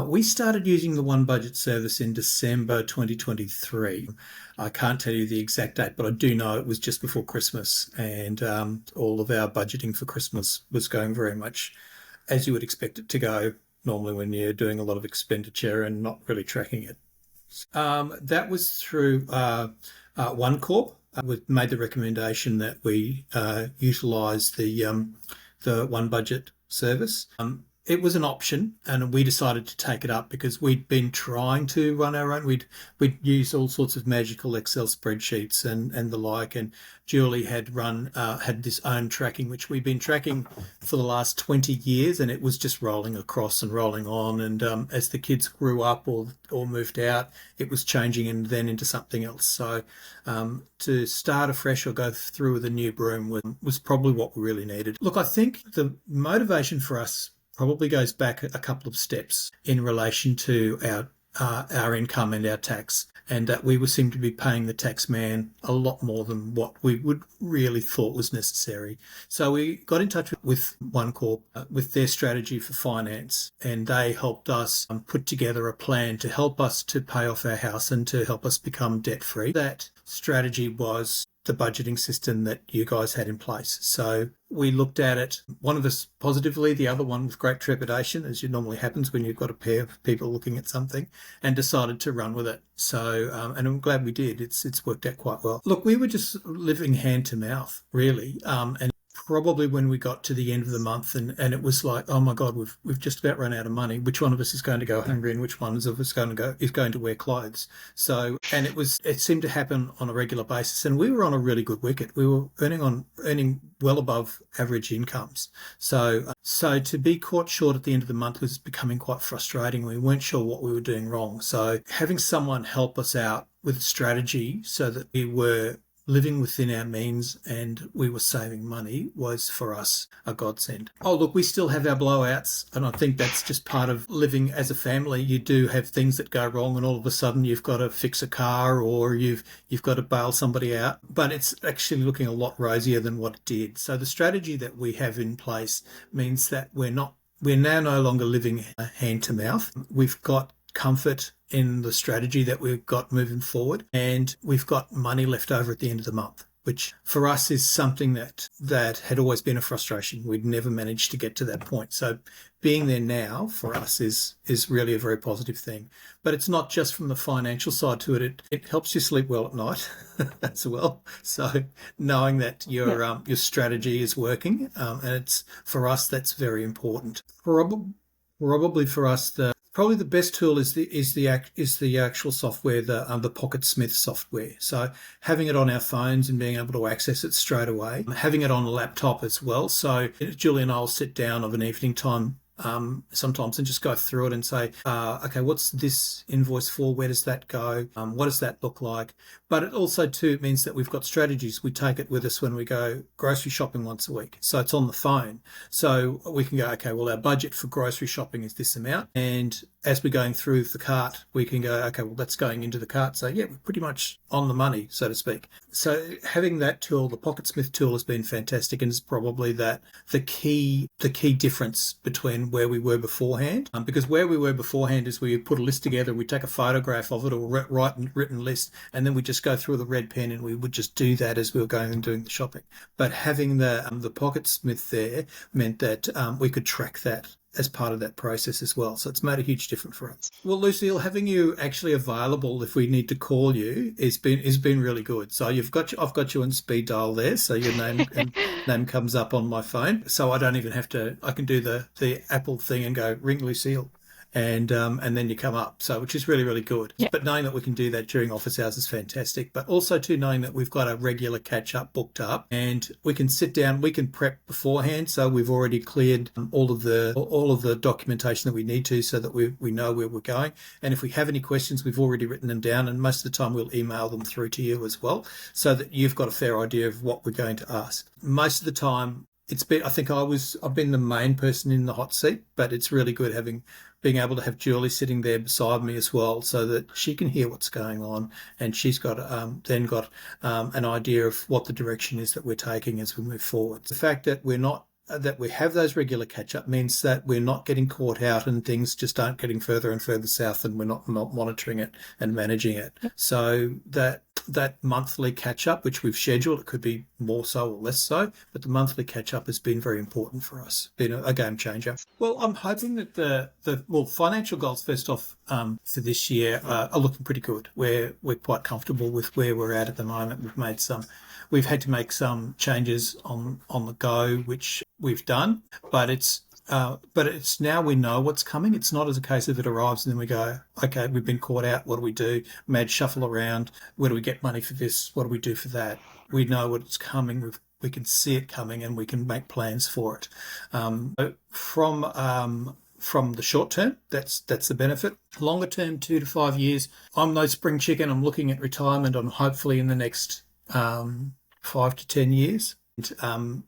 We started using the OneBudget service in December 2023. I can't tell you the exact date, but I do know it was just before Christmas, and all of our budgeting for Christmas was going very much as you would expect it to go normally when you're doing a lot of expenditure and not really tracking it. That was through OneCorp. We made the recommendation that we utilise the OneBudget service. It was an option, and we decided to take it up because we'd been trying to run our own. We'd use all sorts of magical Excel spreadsheets and the like. And Julie had this own tracking, which we've been tracking for the last 20 years, and it was just rolling across and rolling on. And as the kids grew up or moved out, it was changing and then into something else. So to start afresh or go through with a new broom was probably what we really needed. Look, I think the motivation for us probably goes back a couple of steps in relation to our income and our tax, and that we seem to be paying the tax man a lot more than what we would really thought was necessary. So we got in touch with OneCorp with their strategy for finance, and they helped us put together a plan to help us to pay off our house and to help us become debt free. That strategy was the budgeting system that you guys had in place. So we looked at it, one of us positively, the other one with great trepidation, as normally happens when you've got a pair of people looking at something, and decided to run with it. So, and I'm glad we did. It's worked out quite well. Look, we were just living hand to mouth, really, and probably when we got to the end of the month and it was like, oh my God, we've just about run out of money. Which one of us is going to go hungry and which one of us is going to wear clothes? So, and it seemed to happen on a regular basis. And we were on a really good wicket. We were earning well above average incomes. So to be caught short at the end of the month was becoming quite frustrating. We weren't sure what we were doing wrong. So having someone help us out with a strategy so that we were living within our means and we were saving money was for us a godsend. Oh, look, we still have our blowouts, and I think that's just part of living as a family. You do have things that go wrong, and all of a sudden you've got to fix a car or you've got to bail somebody out, but it's actually looking a lot rosier than what it did. So the strategy that we have in place means that we're now no longer living hand to mouth. We've got comfort in the strategy that we've got moving forward, and we've got money left over at the end of the month, which for us is something that had always been a frustration. We'd never managed to get to that point. So being there now for us is really a very positive thing. But it's not just from the financial side to it. It helps you sleep well at night as well. So knowing that your strategy is working, and it's for us, that's very important. Probably for us, probably the best tool is the actual software, the Pocketsmith software. So having it on our phones and being able to access it straight away, having it on a laptop as well. So Julie and I will sit down of an evening time sometimes and just go through it and say, okay, what's this invoice for? Where does that go? What does that look like? But it also too means that we've got strategies. We take it with us when we go grocery shopping once a week. So it's on the phone. So we can go, okay, well, our budget for grocery shopping is this amount. And as we're going through the cart, we can go, okay, well, that's going into the cart. So yeah, we're pretty much on the money, so to speak. So having that tool, the Pocketsmith tool, has been fantastic, and is probably the key difference between where we were beforehand. Because where we were beforehand is we put a list together, we take a photograph of it or write a written list, and then we just go through the red pen and we would just do that as we were going and doing the shopping. But having the Pocketsmith there meant that we could track that as part of that process as well. So it's made a huge difference for us. Well, Lucille, having you actually available if we need to call you has been really good. So I've got you on speed dial there, so your name comes up on my phone. So I don't even have to. I can do the Apple thing and go ring Lucille. And then you come up, so which is really, really good. Yeah. But knowing that we can do that during office hours is fantastic. But also too, knowing that we've got a regular catch up booked up, and we can sit down, we can prep beforehand, so we've already cleared all of the documentation that we need to, so that we know where we're going. And if we have any questions, we've already written them down, and most of the time we'll email them through to you as well, so that you've got a fair idea of what we're going to ask. Most of the time, I think I've been the main person in the hot seat, but it's really good being able to have Julie sitting there beside me as well, so that she can hear what's going on, and she's got an idea of what the direction is that we're taking as we move forward. The fact that we're not that we have those regular catch-up means that we're not getting caught out and things just aren't getting further and further south, and we're not monitoring it and managing it. So that monthly catch-up, which we've scheduled, it could be more so or less so, but the monthly catch-up has been very important for us, been a game changer. Well, I'm hoping that the financial goals, first off, for this year are looking pretty good. We're quite comfortable with where we're at the moment. We've had to make some changes on the go, which we've done, but it's now we know what's coming. It's not as a case of it arrives and then we go, okay, we've been caught out. What do we do? Mad shuffle around. Where do we get money for this? What do we do for that? We know what's coming. We can see it coming and we can make plans for it. From the short term, that's the benefit. Longer term, 2 to 5 years. I'm no spring chicken. I'm looking at retirement on hopefully in the next 5 to 10 years.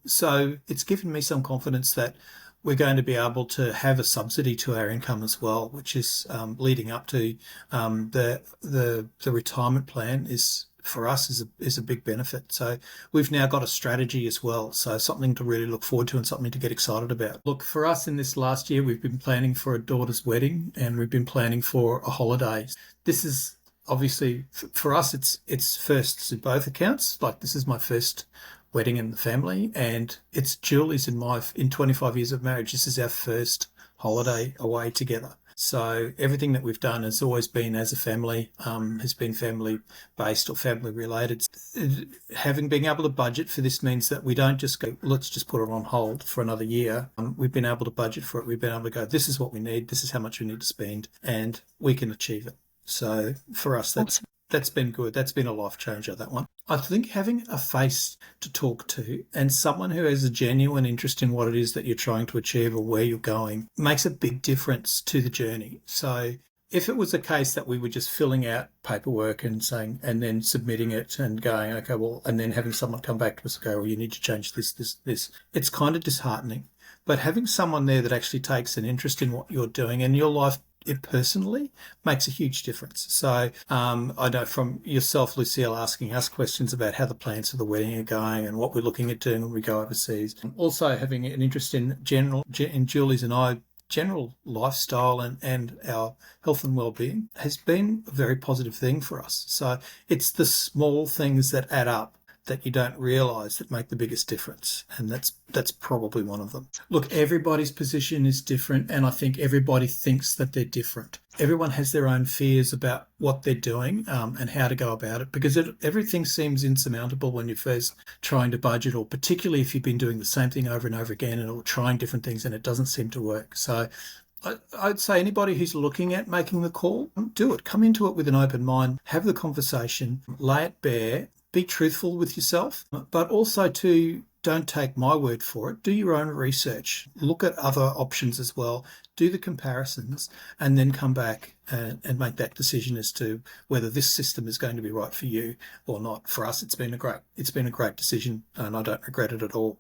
So it's given me some confidence that we're going to be able to have a subsidy to our income as well, which is leading up to the retirement plan is for us is a big benefit. So we've now got a strategy as well. So something to really look forward to and something to get excited about. Look, for us in this last year, we've been planning for a daughter's wedding and we've been planning for a holiday. This is obviously for us, it's firsts in both accounts. Like this is my first wedding in the family, and it's Julie's in 25 years of marriage. This is our first holiday away together. So everything that we've done has always been as a family, has been family based or family related. Being able to budget for this means that we don't just go, let's just put it on hold for another year. We've been able to budget for it. We've been able to go, this is what we need. This is how much we need to spend, and we can achieve it. So for us, that's been good. That's been a life changer, that one. I think having a face to talk to and someone who has a genuine interest in what it is that you're trying to achieve or where you're going makes a big difference to the journey. So if it was a case that we were just filling out paperwork and saying, and then submitting it and going, okay, well, and then having someone come back to us and go, well, you need to change this, it's kind of disheartening. But having someone there that actually takes an interest in what you're doing and your life, it personally makes a huge difference. So I know from yourself, Lucille, asking us questions about how the plans for the wedding are going and what we're looking at doing when we go overseas. Also having an interest in Julie's and I, general lifestyle and our health and well-being has been a very positive thing for us. So it's the small things that add up that you don't realise that make the biggest difference, and that's probably one of them. Look, everybody's position is different, and I think everybody thinks that they're different. Everyone has their own fears about what they're doing and how to go about it, because everything seems insurmountable when you're first trying to budget, or particularly if you've been doing the same thing over and over again or trying different things and it doesn't seem to work. So I'd say anybody who's looking at making the call, do it. Come into it with an open mind, have the conversation, lay it bare. Be truthful with yourself, but also don't take my word for it. Do your own research. Look at other options as well. Do the comparisons and then come back and make that decision as to whether this system is going to be right for you or not. For us, it's been a great decision and I don't regret it at all.